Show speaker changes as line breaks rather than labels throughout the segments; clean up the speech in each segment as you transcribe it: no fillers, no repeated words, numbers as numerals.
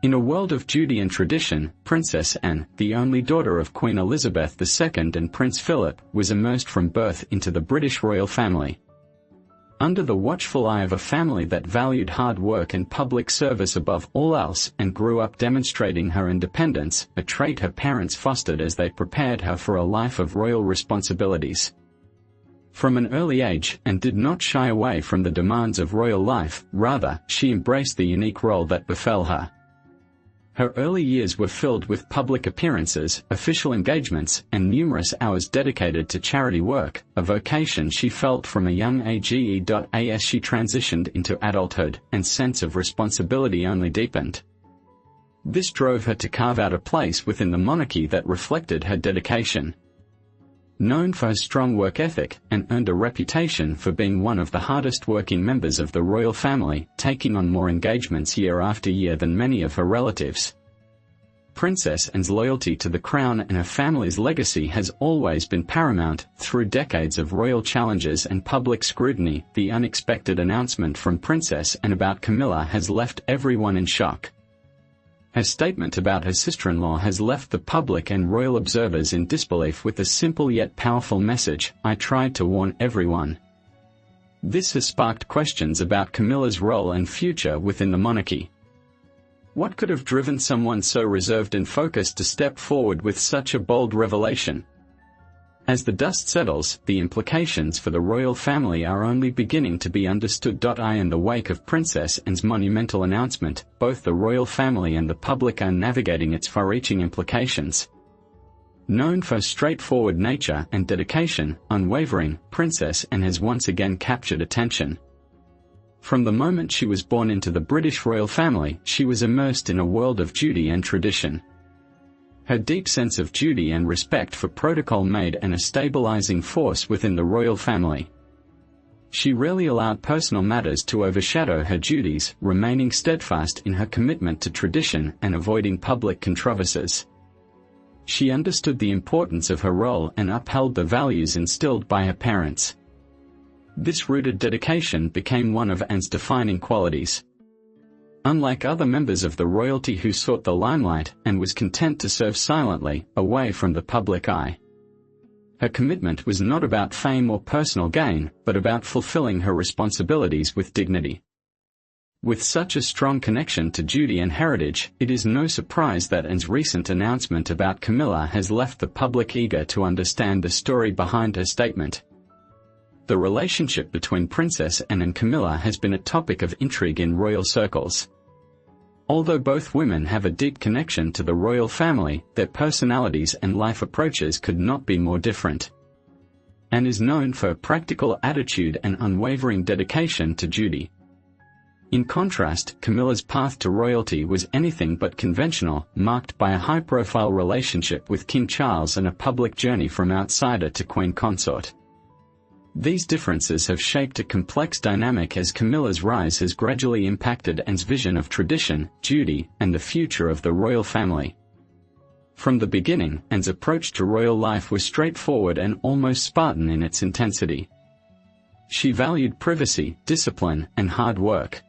In a world of duty and tradition, Princess Anne, the only daughter of Queen Elizabeth II and Prince Philip, was immersed from birth into the British royal family. Under the watchful eye of a family that valued hard work and public service above all else and grew up demonstrating her independence, a trait her parents fostered as they prepared her for a life of royal responsibilities. From an early age, Anne did not shy away from the demands of royal life, rather, she embraced the unique role that befell her. Her early years were filled with public appearances, official engagements, and numerous hours dedicated to charity work, a vocation she felt from a young age. As she transitioned into adulthood, and sense of responsibility only deepened. This drove her to carve out a place within the monarchy that reflected her dedication. Known for her strong work ethic, Anne earned a reputation for being one of the hardest-working members of the royal family, taking on more engagements year after year than many of her relatives. Princess Anne's loyalty to the crown and her family's legacy has always been paramount. Through decades of royal challenges and public scrutiny, the unexpected announcement from Princess Anne about Camilla has left everyone in shock. Her statement about her sister-in-law has left the public and royal observers in disbelief with a simple yet powerful message: "I tried to warn everyone." This has sparked questions about Camilla's role and future within the monarchy. What could have driven someone so reserved and focused to step forward with such a bold revelation? As the dust settles, the implications for the royal family are only beginning to be understood. In the wake of Princess Anne's monumental announcement, both the royal family and the public are navigating its far-reaching implications. Known for her straightforward nature and dedication, unwavering, Princess Anne has once again captured attention. From the moment she was born into the British royal family, she was immersed in a world of duty and tradition. Her deep sense of duty and respect for protocol made Anne a stabilizing force within the royal family. She rarely allowed personal matters to overshadow her duties, remaining steadfast in her commitment to tradition and avoiding public controversies. She understood the importance of her role and upheld the values instilled by her parents. This rooted dedication became one of Anne's defining qualities. Unlike other members of the royalty who sought the limelight, Anne was content to serve silently, away from the public eye. Her commitment was not about fame or personal gain, but about fulfilling her responsibilities with dignity. With such a strong connection to duty and heritage, it is no surprise that Anne's recent announcement about Camilla has left the public eager to understand the story behind her statement. The relationship between Princess Anne and Camilla has been a topic of intrigue in royal circles. Although both women have a deep connection to the royal family, their personalities and life approaches could not be more different. Anne is known for her practical attitude and unwavering dedication to duty. In contrast, Camilla's path to royalty was anything but conventional, marked by a high-profile relationship with King Charles and a public journey from outsider to queen consort. These differences have shaped a complex dynamic as Camilla's rise has gradually impacted Anne's vision of tradition, duty, and the future of the royal family. From the beginning, Anne's approach to royal life was straightforward and almost Spartan in its intensity. She valued privacy, discipline, and hard work.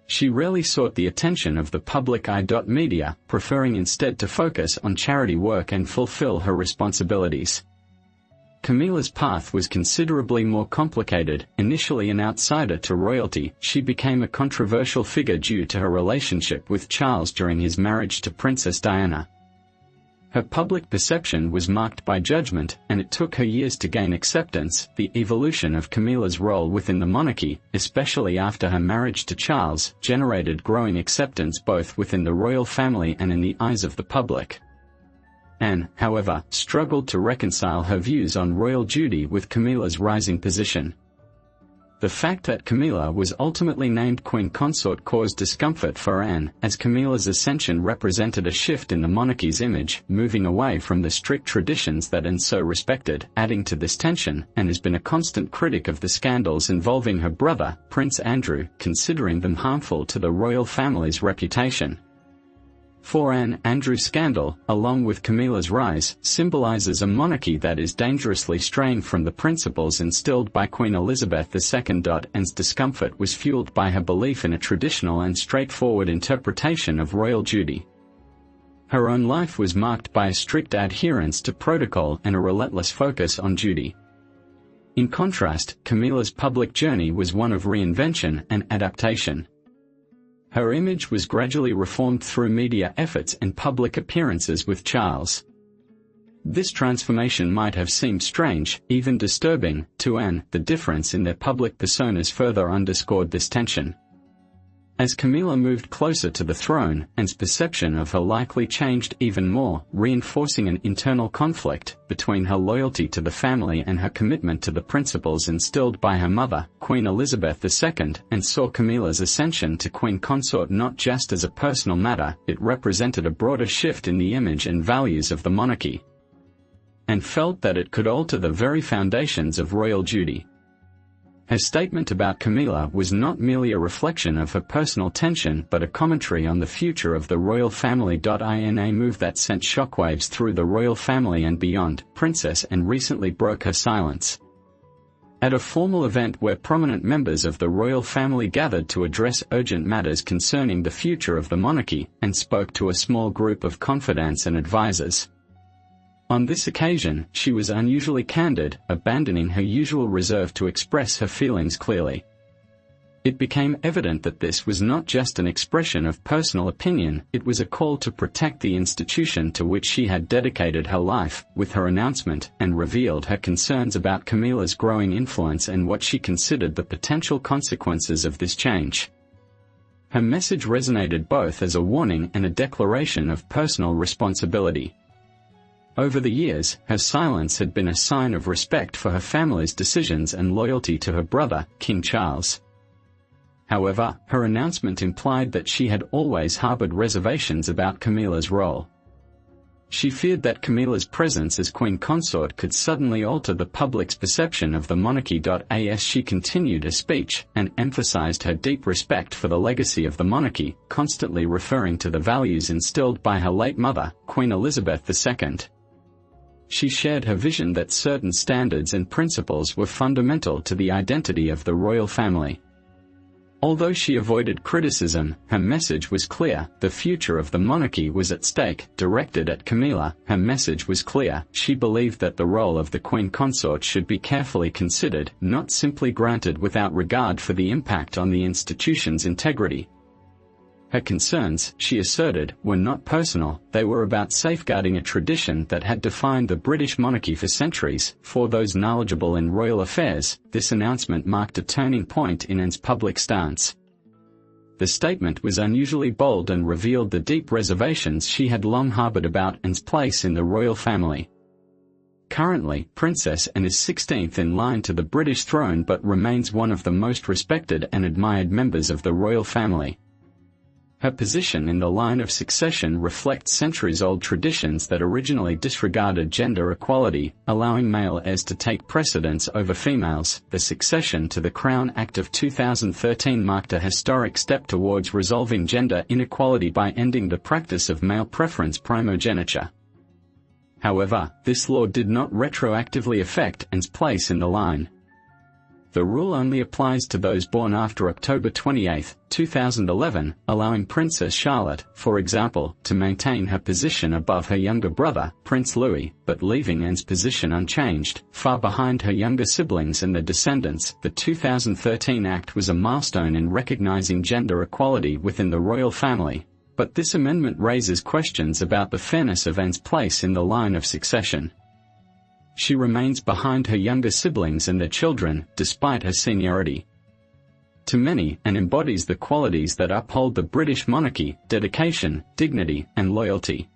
She rarely sought the attention of the public eye. Media, preferring instead to focus on charity work and fulfill her responsibilities. Camilla's path was considerably more complicated. Initially an outsider to royalty, she became a controversial figure due to her relationship with Charles during his marriage to Princess Diana. Her public perception was marked by judgment, and it took her years to gain acceptance. The evolution of Camilla's role within the monarchy, especially after her marriage to Charles, generated growing acceptance both within the royal family and in the eyes of the public. Anne, however, struggled to reconcile her views on royal duty with Camilla's rising position. The fact that Camilla was ultimately named queen consort caused discomfort for Anne, as Camilla's ascension represented a shift in the monarchy's image, moving away from the strict traditions that Anne so respected. Adding to this tension, Anne has been a constant critic of the scandals involving her brother, Prince Andrew, considering them harmful to the royal family's reputation. For Anne, Andrew's scandal, along with Camilla's rise, symbolizes a monarchy that is dangerously straying from the principles instilled by Queen Elizabeth II. Anne's discomfort was fueled by her belief in a traditional and straightforward interpretation of royal duty. Her own life was marked by a strict adherence to protocol and a relentless focus on duty. In contrast, Camilla's public journey was one of reinvention and adaptation. Her image was gradually reformed through media efforts and public appearances with Charles. This transformation might have seemed strange, even disturbing, to Anne. The difference in their public personas further underscored this tension. As Camilla moved closer to the throne, Anne's perception of her likely changed even more, reinforcing an internal conflict between her loyalty to the family and her commitment to the principles instilled by her mother, Queen Elizabeth II, and saw Camilla's ascension to Queen Consort not just as a personal matter, it represented a broader shift in the image and values of the monarchy, and felt that it could alter the very foundations of royal duty. Her statement about Camilla was not merely a reflection of her personal tension but a commentary on the future of the royal family. In a move that sent shockwaves through the royal family and beyond, Princess Anne recently broke her silence. At a formal event where prominent members of the royal family gathered to address urgent matters concerning the future of the monarchy, Anne spoke to a small group of confidants and advisors. On this occasion, she was unusually candid, abandoning her usual reserve to express her feelings clearly. It became evident that this was not just an expression of personal opinion, it was a call to protect the institution to which she had dedicated her life. With her announcement, Anne revealed her concerns about Camilla's growing influence and what she considered the potential consequences of this change. Her message resonated both as a warning and a declaration of personal responsibility. Over the years, her silence had been a sign of respect for her family's decisions and loyalty to her brother, King Charles. However, her announcement implied that she had always harbored reservations about Camilla's role. She feared that Camilla's presence as Queen Consort could suddenly alter the public's perception of the monarchy. As she continued her speech, and emphasized her deep respect for the legacy of the monarchy, constantly referring to the values instilled by her late mother, Queen Elizabeth II. She shared her vision that certain standards and principles were fundamental to the identity of the royal family. Although she avoided criticism, her message was clear: the future of the monarchy was at stake. Directed at Camilla, her message was clear: she believed that the role of the Queen Consort should be carefully considered, not simply granted without regard for the impact on the institution's integrity. Her concerns, she asserted, were not personal, they were about safeguarding a tradition that had defined the British monarchy for centuries. For those knowledgeable in royal affairs, this announcement marked a turning point in Anne's public stance. The statement was unusually bold and revealed the deep reservations she had long harbored about Anne's place in the royal family. Currently, Princess Anne is 16th in line to the British throne but remains one of the most respected and admired members of the royal family. Her position in the line of succession reflects centuries-old traditions that originally disregarded gender equality, allowing male heirs to take precedence over females. The Succession to the Crown Act of 2013 marked a historic step towards resolving gender inequality by ending the practice of male preference primogeniture. However, this law did not retroactively affect Anne's place in the line. The rule only applies to those born after October 28, 2011, allowing Princess Charlotte, for example, to maintain her position above her younger brother, Prince Louis, but leaving Anne's position unchanged, far behind her younger siblings and their descendants. The 2013 Act was a milestone in recognizing gender equality within the royal family, but this amendment raises questions about the fairness of Anne's place in the line of succession. She remains behind her younger siblings and their children, despite her seniority. To many, Anne embodies the qualities that uphold the British monarchy: dedication, dignity, and loyalty.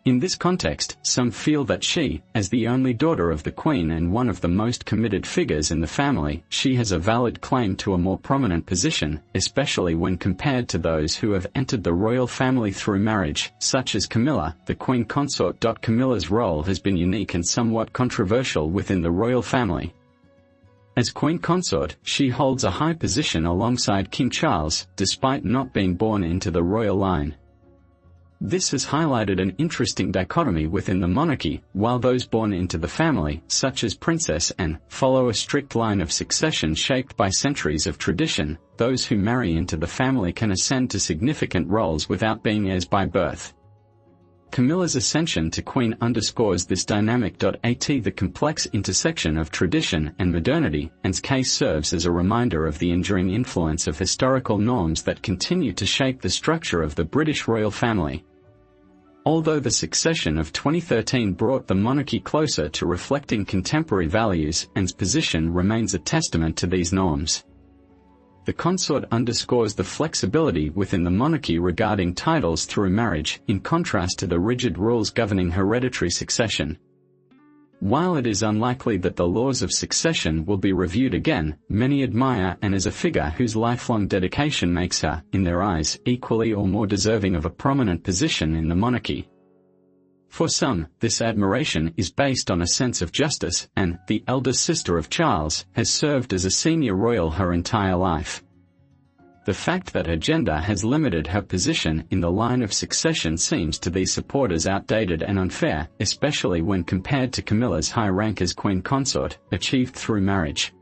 In this context, some feel that she, as the only daughter of the Queen and one of the most committed figures in the family, she has a valid claim to a more prominent position, especially when compared to those who have entered the royal family through marriage, such as Camilla, the Queen Consort. Camilla's role has been unique and somewhat controversial within the royal family. As Queen Consort, she holds a high position alongside King Charles, despite not being born into the royal line. This has highlighted an interesting dichotomy within the monarchy. While those born into the family, such as Princess Anne, follow a strict line of succession shaped by centuries of tradition, those who marry into the family can ascend to significant roles without being heirs by birth. Camilla's ascension to queen underscores this dynamic. The complex intersection of tradition and modernity, Anne's case serves as a reminder of the enduring influence of historical norms that continue to shape the structure of the British royal family. Although the succession of 2013 brought the monarchy closer to reflecting contemporary values, Anne's position remains a testament to these norms. The consort underscores the flexibility within the monarchy regarding titles through marriage, in contrast to the rigid rules governing hereditary succession. While it is unlikely that the laws of succession will be reviewed again, many admire Anne as a figure whose lifelong dedication makes her, in their eyes, equally or more deserving of a prominent position in the monarchy. For some, this admiration is based on a sense of justice. Anne, the eldest sister of Charles, has served as a senior royal her entire life. The fact that her gender has limited her position in the line of succession seems to these supporters outdated and unfair, especially when compared to Camilla's high rank as queen consort, achieved through marriage.